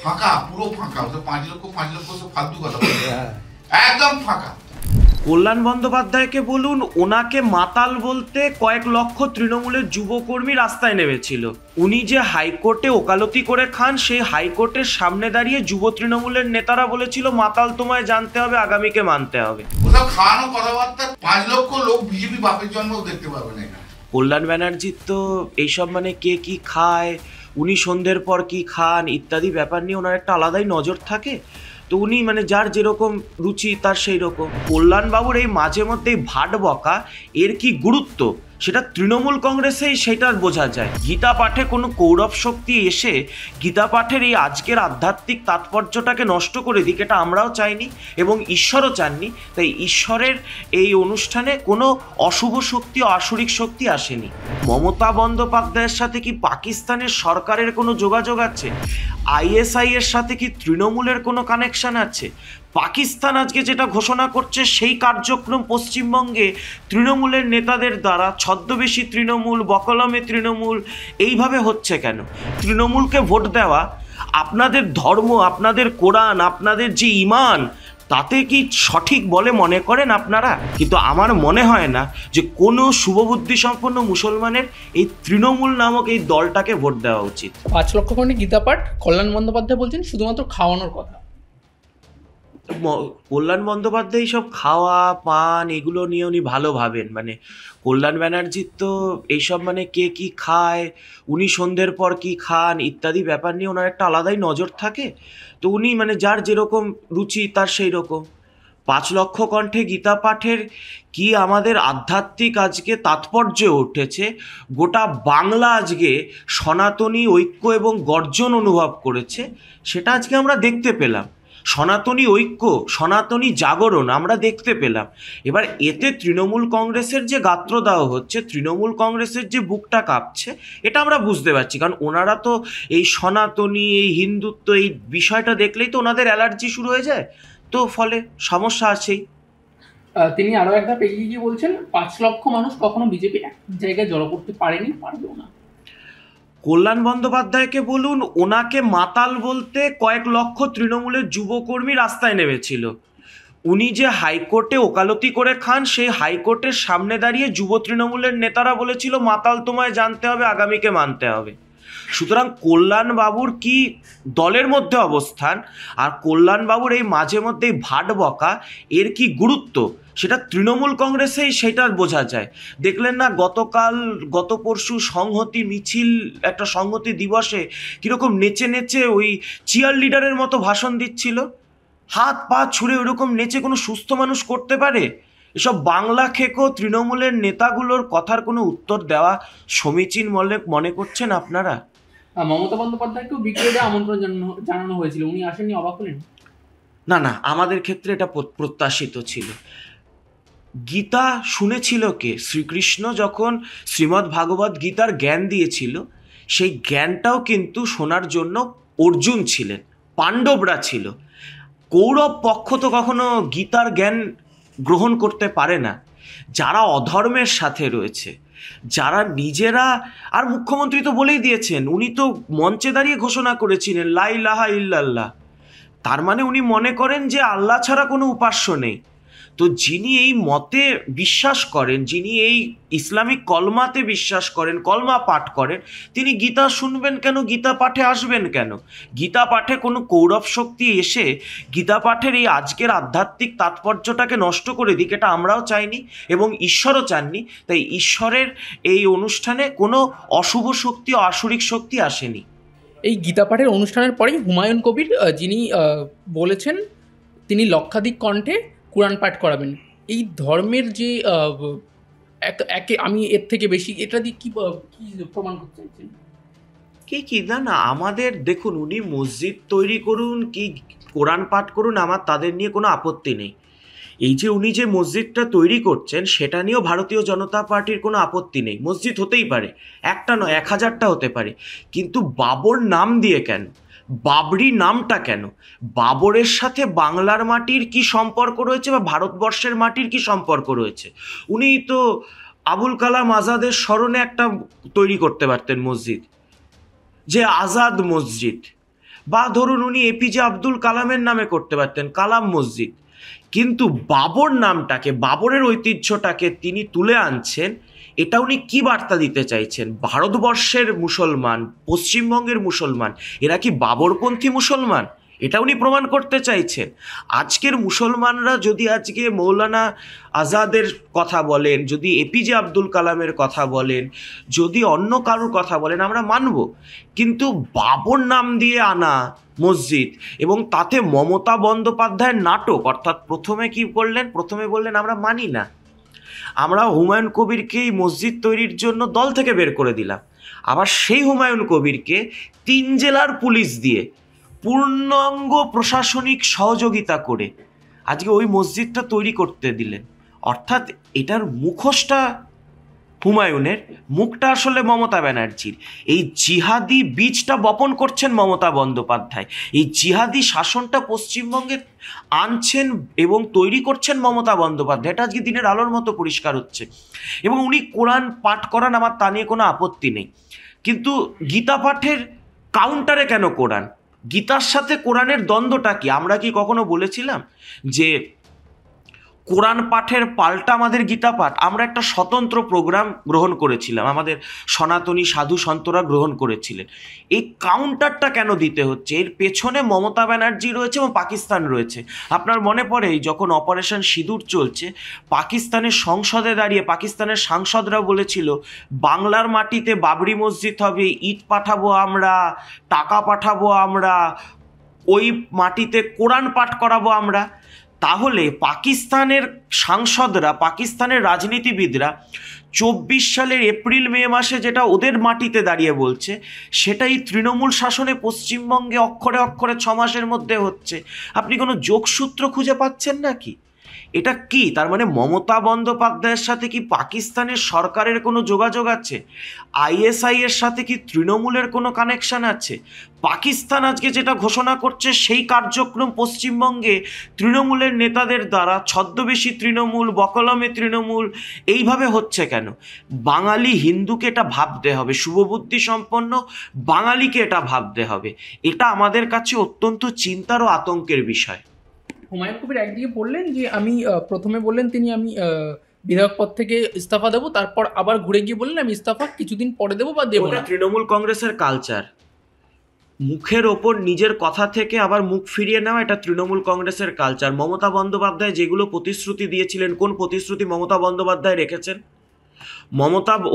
ফাঁকা, পুরো ফাঁকা। 5 লক্ষ সব ফালতু কথা বলছে, একদম ফাঁকা। কল্যাণ বন্দ্যোপাধ্যায়কে বলুন, ওনাকে মাতাল বলতে কয়েক লক্ষ তৃণমূলের যুবকর্মী রাস্তায় নেমেছিল। উনি যে হাইকোর্টে ওকালতি করে খান, সেই হাইকোর্টের সামনে দাঁড়িয়ে যুব তৃণমূলের নেতারা বলেছিল মাতাল তোমায় জানতে হবে, আগামীকে মানতে হবে। ওসব খাওয়ানো কথাবার্তা 5 লক্ষ লোক বিজেপি বাপের জন্মও দেখতে পাবে না এখানে। কল্যাণ ব্যানার্জির তো এইসব মানে কে কি খায়, উনি সন্ধ্যের পর কি খান ইত্যাদি ব্যাপার নিয়ে ওনার একটা আলাদাই নজর থাকে। তো উনি মানে যার যেরকম রুচি তার সেই রকম। কল্যাণবাবুর এই মাঝে মধ্যে ভাট বকা এর কি গুরুত্ব সেটা তৃণমূল কংগ্রেসেই সেটা বোঝা যায়। গীতা পাঠে কোনো কৌরব শক্তি এসে গীতা পাঠের এই আজকের আধ্যাত্মিক তাৎপর্যটাকে নষ্ট করে দিক, এটা আমরাও চাইনি এবং ঈশ্বরও চাননি। তাই ঈশ্বরের এই অনুষ্ঠানে কোনো অশুভ শক্তি আসুরিক শক্তি আসেনি। মমতা বন্দ্যোপাধ্যায়ের সাথে কি পাকিস্তানের সরকারের কোনো যোগাযোগ আছে? আইএসআই এর সাথে কি তৃণমূলের কোনো কানেকশন আছে? পাকিস্তান আজকে যেটা ঘোষণা করছে সেই কার্যক্রম পশ্চিমবঙ্গে তৃণমূলের নেতাদের দ্বারা ছদ্মবেশী তৃণমূল, বকলমে তৃণমূল এইভাবে হচ্ছে কেন? তৃণমূলকে ভোট দেওয়া আপনাদের ধর্ম, আপনাদের কোরআন, আপনাদের যে ঈমান তাতে কি সঠিক বলে মনে করেন আপনারা? কিন্তু আমার মনে হয় না যে কোনো শুভবুদ্ধি সম্পন্ন মুসলমানের এই তৃণমূল নামক এই দলটাকে ভোট দেওয়া উচিত। 5 লক্ষ কোটি গীতা পাঠ, কল্যাণ বন্দ্যোপাধ্যায় বলছেন শুধুমাত্র খাওয়ানোর কথা। কল্যাণ বন্দ্যোপাধ্যায় এইসব খাওয়া পান এগুলো নিয়ে উনি ভালো ভাবেন। মানে কল্যাণ ব্যানার্জির তো এইসব মানে কে কি খায়, উনি সন্ধ্যের পর কি খান ইত্যাদি ব্যাপার নিয়ে ওনার একটা আলাদাই নজর থাকে। তো উনি মানে যার যেরকম রুচি তার সেই রকম। 5 লক্ষ কণ্ঠে গীতা পাঠের কি আমাদের আধ্যাত্মিক আজকে তাৎপর্য উঠেছে, গোটা বাংলা আজকে সনাতনী ঐক্য এবং গর্জন অনুভব করেছে, সেটা আজকে আমরা দেখতে পেলাম। সনাতনী ঐক্য, সনাতনী জাগরণ আমরা দেখতে পেলাম। এবার এতে তৃণমূল কংগ্রেসের যে গাত্রদাহ হচ্ছে, তৃণমূল কংগ্রেসের যে বুকটা কাঁপছে, এটা আমরা বুঝতে পারছি। কারণ ওনারা তো এই সনাতনী, এই হিন্দুত্ব, এই বিষয়টা দেখলেই তো ওনাদের অ্যালার্জি শুরু হয়ে যায়। তো ফলে সমস্যা আছেই। তিনি আরো একটা পেরিয়ে গিয়ে বলছেন 5 লক্ষ মানুষ কখনো বিজেপি এক জায়গায় জড়ো করতে পারেনি, পারবেও না। কল্যাণ বন্দ্যোপাধ্যায়কে বলুন, ওনাকে মাতাল বলতে কয়েক লক্ষ তৃণমূলের যুবকর্মী রাস্তায় নেমেছিল। উনি যে হাইকোর্টে ওকালতি করে খান, সেই হাইকোর্টের সামনে দাঁড়িয়ে যুব তৃণমূলের নেতারা বলেছিল মাতাল তোমায় জানতে হবে, আগামীকে মানতে হবে। সুতরাং কল্যাণবাবুর কি দলের মধ্যে অবস্থান আর কল্যাণবাবুর এই মাঝে মধ্যে ভাট বকা এর কি গুরুত্ব সেটা তৃণমূল কংগ্রেসেই সেটা বোঝা যায়। দেখলেন না গত পরশু সংহতি মিছিল, একটা সংহতি দিবসে কীরকম নেচে নেচে ওই চিয়ার লিডারের মতো ভাষণ দিচ্ছিল? হাত পা ছুঁড়ে ওইরকম নেচে কোনো সুস্থ মানুষ করতে পারে? এসব বাংলা খেকো তৃণমূলের নেতাগুলোর কথার কোনো উত্তর দেওয়া সমীচীন মনে করছেন আপনারা? মমতা বন্দ্যোপাধ্যায়কেও ব্রিগেডে আমন্ত্রণ জানানো হয়েছিল, উনি আসেননি, অবাক হলেন? না, আমাদের ক্ষেত্রে এটা প্রত্যাশিত ছিল। গীতা শুনেছিল কে? শ্রীকৃষ্ণ যখন শ্রীমদ্ ভাগবত গীতার জ্ঞান দিয়েছিল, সেই জ্ঞানটাও কিন্তু শোনার জন্য অর্জুন ছিলেন, পাণ্ডবরা ছিল। কৌরব পক্ষ তো কখনো গীতার জ্ঞান গ্রহণ করতে পারে না। যারা অধর্মের সাথে রয়েছে, যারা নিজেরা, আর মুখ্যমন্ত্রী তো বলেই দিয়েছেন, উনি তো মঞ্চে দাঁড়িয়ে ঘোষণা করেছিলেন লা ইলাহা ইল্লাল্লাহ। তার মানে উনি মনে করেন যে আল্লাহ ছাড়া কোনো উপাস্য নেই। তো যিনি এই মতে বিশ্বাস করেন, যিনি এই ইসলামিক কলমাতে বিশ্বাস করেন, কলমা পাঠ করেন, তিনি গীতা শুনবেন কেন, গীতা পাঠে আসবেন কেন? গীতা পাঠে কোনো কৌরব শক্তি এসে গীতা পাঠের এই আজকের আধ্যাত্মিক তাৎপর্যটাকে নষ্ট করে দিক, এটা আমরাও চাইনি এবং ঈশ্বরও চাননি। তাই ঈশ্বরের এই অনুষ্ঠানে কোনো অশুভ শক্তি ও আসুরিক শক্তি আসেনি। এই গীতা পাঠের অনুষ্ঠানের পরেই হুমায়ুন কবির, যিনি বলেছেন তিনি লক্ষাধিক কণ্ঠে কোরআন পাঠ করাবেন। এই ধর্মের যে একে আমি এর থেকে বেশি, এটা দিয়ে কি প্রমাণ করতে চাইছেন? কি না, আমাদের দেখুন, উনি মসজিদ তৈরি করুন কি কোরআন পাঠ করুন, আমার তাদের নিয়ে কোনো আপত্তি নেই। এই যে উনি যে মসজিদটা তৈরি করছেন সেটা নিয়েও ভারতীয় জনতা পার্টির কোনো আপত্তি নেই। মসজিদ হতেই পারে, একটা নয় 1000টা হতে পারে, কিন্তু বাবর নাম দিয়ে কেন? বাবরি নামটা কেন? বাবরের সাথে বাংলার মাটির কি সম্পর্ক রয়েছে বা ভারতবর্ষের মাটির কি সম্পর্ক রয়েছে? উনি তো আবুল কালাম আজাদের স্মরণে একটা তৈরি করতে পারতেন মসজিদ, যে আজাদ মসজিদ। বা ধরুন উনি এপিজে আব্দুল কালামের নামে করতে পারতেন, কালাম মসজিদ। কিন্তু বাবর নামটাকে, বাবরের ঐতিহ্যটাকে তিনি তুলে আনছেন। এটা উনি কি বার্তা দিতে চাইছেন? ভারতবর্ষের মুসলমান, পশ্চিমবঙ্গের মুসলমান, এরা কি বাবরপন্থী মুসলমান? এটা উনি প্রমাণ করতে চাইছেন। আজকের মুসলমানরা যদি আজকে মৌলানা আজাদের কথা বলেন, যদি এপিজে আব্দুল কালামের কথা বলেন, যদি অন্য কারোর কথা বলেন, আমরা মানব। কিন্তু বাবর নাম দিয়ে আনা মসজিদ এবং তাতে মমতা বন্দ্যোপাধ্যায়ের নাটক, অর্থাৎ প্রথমে কি করলেন? প্রথমে বললেন আমরা মানি না, আমরা হুমায়ুন কবিরকে এই মসজিদ তৈরির জন্য দল থেকে বের করে দিলাম। আবার সেই হুমায়ুন কবিরকে 3 জেলার পুলিশ দিয়ে পূর্ণাঙ্গ প্রশাসনিক সহযোগিতা করে আজকে ওই মসজিদটা তৈরি করতে দিলেন। অর্থাৎ এটার মুখোশটা হুমায়ুনের, মুখটা আসলে মমতা ব্যানার্জির। এই জিহাদি বীজটা বপন করছেন মমতা বন্দ্যোপাধ্যায়। এই জিহাদি শাসনটা পশ্চিমবঙ্গে আনছেন এবং তৈরি করছেন মমতা বন্দ্যোপাধ্যায়। এটা আজকে দিনের আলোর মতো পরিষ্কার হচ্ছে। এবং উনি কোরআন পাঠ করান, আমার তা নিয়ে কোনো আপত্তি নেই, কিন্তু গীতা পাঠের কাউন্টারে কেন কোরআন? গীতার সাথে কোরআনের দ্বন্দ্বটা কি? আমরা কি কখনো বলেছিলাম যে কোরআন পাঠের পাল্টা আমাদের গীতা পাঠ? আমরা একটা স্বতন্ত্র প্রোগ্রাম গ্রহণ করেছিলাম, আমাদের সনাতনী সাধু সন্তরা গ্রহণ করেছিলেন। এই কাউন্টারটা কেন দিতে হচ্ছে? এর পেছনে মমতা ব্যানার্জি রয়েছে এবং পাকিস্তান রয়েছে। আপনার মনে পড়ে যখন অপারেশন সিঁদুর চলছে, পাকিস্তানের সংসদে দাঁড়িয়ে পাকিস্তানের সাংসদরা বলেছিল বাংলার মাটিতে বাবরি মসজিদ হবে, ইট পাঠাবো আমরা, টাকা পাঠাবো আমরা, ওই মাটিতে কোরআন পাঠ করাবো আমরা। তাহলে পাকিস্তানের সাংসদরা, পাকিস্তানের রাজনীতিবিদরা 24 সালের এপ্রিল মে মাসে যেটা ওদের মাটিতে দাঁড়িয়ে বলছে, সেটাই তৃণমূল শাসনে পশ্চিমবঙ্গে অক্ষরে অক্ষরে 6 মাসের মধ্যে হচ্ছে। আপনি কোনো যোগসূত্র খুঁজে পাচ্ছেন নাকি? এটা কি? তার মানে মমতা বন্দ্যোপাধ্যায়ের সাথে কি পাকিস্তানের সরকারের কোনো যোগাযোগ আছে? আইএসআই এর সাথে কি তৃণমূলের কোনো কানেকশন আছে? পাকিস্তান আজকে যেটা ঘোষণা করছে সেই কার্যক্রম পশ্চিমবঙ্গে তৃণমূলের নেতাদের দ্বারা, ছদ্মবেশী তৃণমূল, বকলমে তৃণমূল, এইভাবে হচ্ছে কেন? বাঙালি হিন্দুকে এটা ভাবতে হবে, শুভবুদ্ধি সম্পন্ন বাঙালিকে এটা ভাবতে হবে। এটা আমাদের কাছে অত্যন্ত চিন্তার ও আতঙ্কের বিষয়। হুমায়ুন কবির একদিকে বললেন যে আমি প্রথমে বললেন আমি বিধায়ক পদ থেকে ইস্তফা দেবো, তারপর আবার ঘুরে গিয়ে বললেন আমি ইস্তফা কিছুদিন পরে দেবো বা দেবো না। তৃণমূল কংগ্রেসের কালচার, মুখের ওপর নিজের কথা থেকে আবার মুখ ফিরিয়ে নেওয়া, এটা তৃণমূল কংগ্রেসের কালচার। মমতা বন্দ্যোপাধ্যায় যেগুলো প্রতিশ্রুতি দিয়েছিলেন, কোন প্রতিশ্রুতি মমতা বন্দ্যোপাধ্যায় রেখেছেন?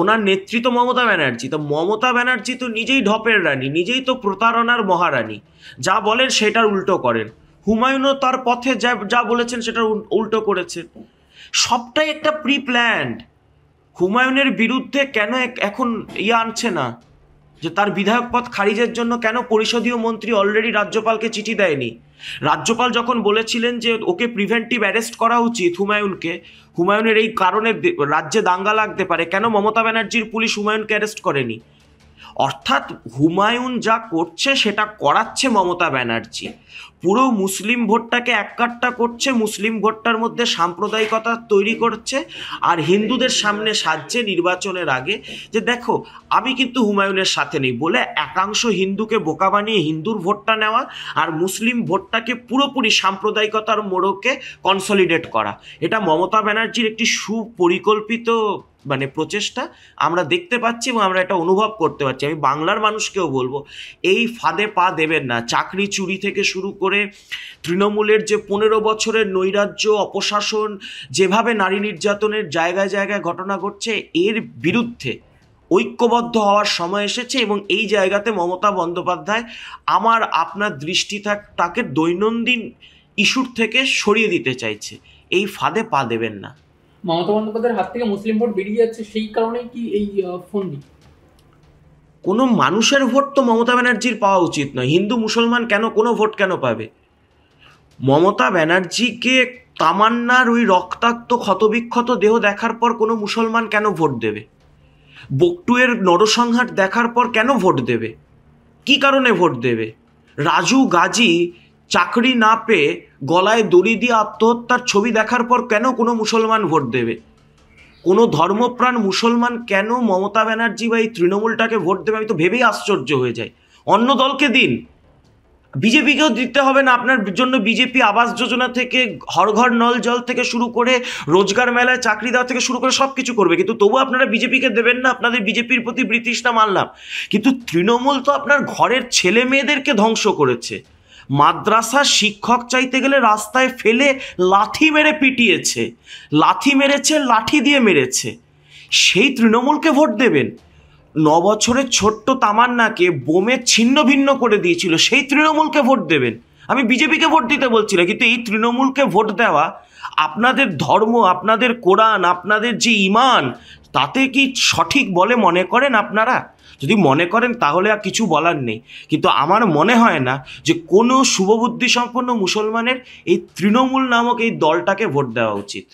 ওনার নেতৃত্ব মমতা ব্যানার্জি। তো মমতা ব্যানার্জি তো নিজেই ঢপের রানী, নিজেই তো প্রতারণার মহারানী। যা বলেন সেটার উল্টো করেন। হুমায়ুনও তার পথে যা বলেছেন সেটার উল্টো করেছেন। সবটাই একটা প্রি প্ল্যান্ড। হুমায়ুনের বিরুদ্ধে কেন এখন আনছে না যে তার বিধায়ক পদ খারিজের জন্য কেন পরিষদীয় মন্ত্রী অলরেডি রাজ্যপালকে চিঠি দেয়নি? রাজ্যপাল যখন বলেছিলেন যে ওকে প্রিভেন্টিভ অ্যারেস্ট করা উচিত হুমায়ুনকে, হুমায়ুনের এই কারণে রাজ্যে দাঙ্গা লাগতে পারে, কেন মমতা ব্যানার্জির পুলিশ হুমায়ুনকে অ্যারেস্ট করেনি? অর্থাৎ হুমায়ুন যা করছে সেটা করাচ্ছে মমতা ব্যানার্জি। পুরো মুসলিম ভোটটাকে এককাট্টা করছে, মুসলিম ভোটটার মধ্যে সাম্প্রদায়িকতা তৈরি করছে, আর হিন্দুদের সামনে সাজছে নির্বাচনের আগে যে দেখো আমি কিন্তু হুমায়ুনের সাথে নেই বলে একাংশ হিন্দুকে বোকা বানিয়ে হিন্দুর ভোটটা নেওয়া, আর মুসলিম ভোটটাকে পুরোপুরি সাম্প্রদায়িকতার মোড়কে কনসলিডেট করা। এটা মমতা ব্যানার্জির একটি সুপরিকল্পিত প্রচেষ্টা আমরা দেখতে পাচ্ছি এবং আমরা এটা অনুভব করতে পারছি। আমি বাংলার মানুষকেও বলবো, এই ফাঁদে পা দেবেন না। চাকরি চুরি থেকে শুরু করে তৃণমূলের যে 15 বছরের নৈরাজ্য, অপশাসন, যেভাবে নারী নির্যাতনের জায়গায় জায়গায় ঘটনা ঘটছে, এর বিরুদ্ধে ঐক্যবদ্ধ হওয়ার সময় এসেছে। এবং এই জায়গাতে মমতা বন্দ্যোপাধ্যায় আমার আপনার দৃষ্টিটাকে দৈনন্দিন ইস্যুর থেকে সরিয়ে দিতে চাইছে। এই ফাঁদে পা দেবেন না। মমতা বন্দ্যোপাধ্যায়ের হাত থেকে মুসলিম ভোট বেরিয়ে যাচ্ছে, সেই কারণে কি এই ফন্দি? কোনো মানুষের ভোট তো মমতা ব্যানার্জির পাওয়া উচিত নয়। হিন্দু মুসলমান কেন কোনো ভোট কেন পাবে? মমতা ব্যানার্জিকে তামান্নার ওই রক্তাক্ত ক্ষতবিক্ষত দেহ দেখার পর কোনো মুসলমান কেন ভোট দেবে? বকটুয়ের নরসংহার দেখার পর কেন ভোট দেবে? কি কারণে ভোট দেবে? রাজু গাজী চাকরি না পেয়ে গলায় দড়ি দিয়ে আত্মহত্যার ছবি দেখার পর কেন কোনো মুসলমান ভোট দেবে? কোনো ধর্মপ্রাণ মুসলমান কেন মমতা ব্যানার্জি বা এই তৃণমূলটাকে ভোট দেবে? আমি তো ভেবেই আশ্চর্য হয়ে যাই। অন্য দলকে দিন, বিজেপিকেও দিতে হবে না, আপনার জন্য বিজেপি আবাস যোজনা থেকে হর ঘর নল জল থেকে শুরু করে রোজগার মেলায় চাকরি দেওয়া থেকে শুরু করে সব কিছু করবে, কিন্তু তবু আপনারা বিজেপিকে দেবেন না। আপনাদের বিজেপির প্রতি বিতৃষ্ণা মানলাম, কিন্তু তৃণমূল তো আপনার ঘরের ছেলে মেয়েদেরকে ধ্বংস করেছে। মাদ্রাসার শিক্ষক চাইতে গেলে রাস্তায় ফেলে লাথি মেরে পিটিয়েছে, লাথি মেরেছে, লাঠি দিয়ে মেরেছে। সেই তৃণমূলকে ভোট দেবেন? 9 বছরের ছোট্ট তামান্নাকে বোমে ছিন্ন ভিন্ন করে দিয়েছিল, সেই তৃণমূলকে ভোট দেবেন? আমি বিজেপিকে ভোট দিতে বলছি না, কিন্তু এই তৃণমূলকে ভোট দেওয়া আপনাদের ধর্ম, আপনাদের কোরআন, আপনাদের যে ঈমান, তাতে কি সঠিক বলে মনে করেন আপনারা? যদি মনে করেন তাহলে আর কিছু বলার নেই, কিন্তু আমার মনে হয় না যে কোনো শুভবুদ্ধি সম্পন্ন মুসলমানের এই তৃণমূল নামক এই দলটাকে ভোট দেওয়া উচিত।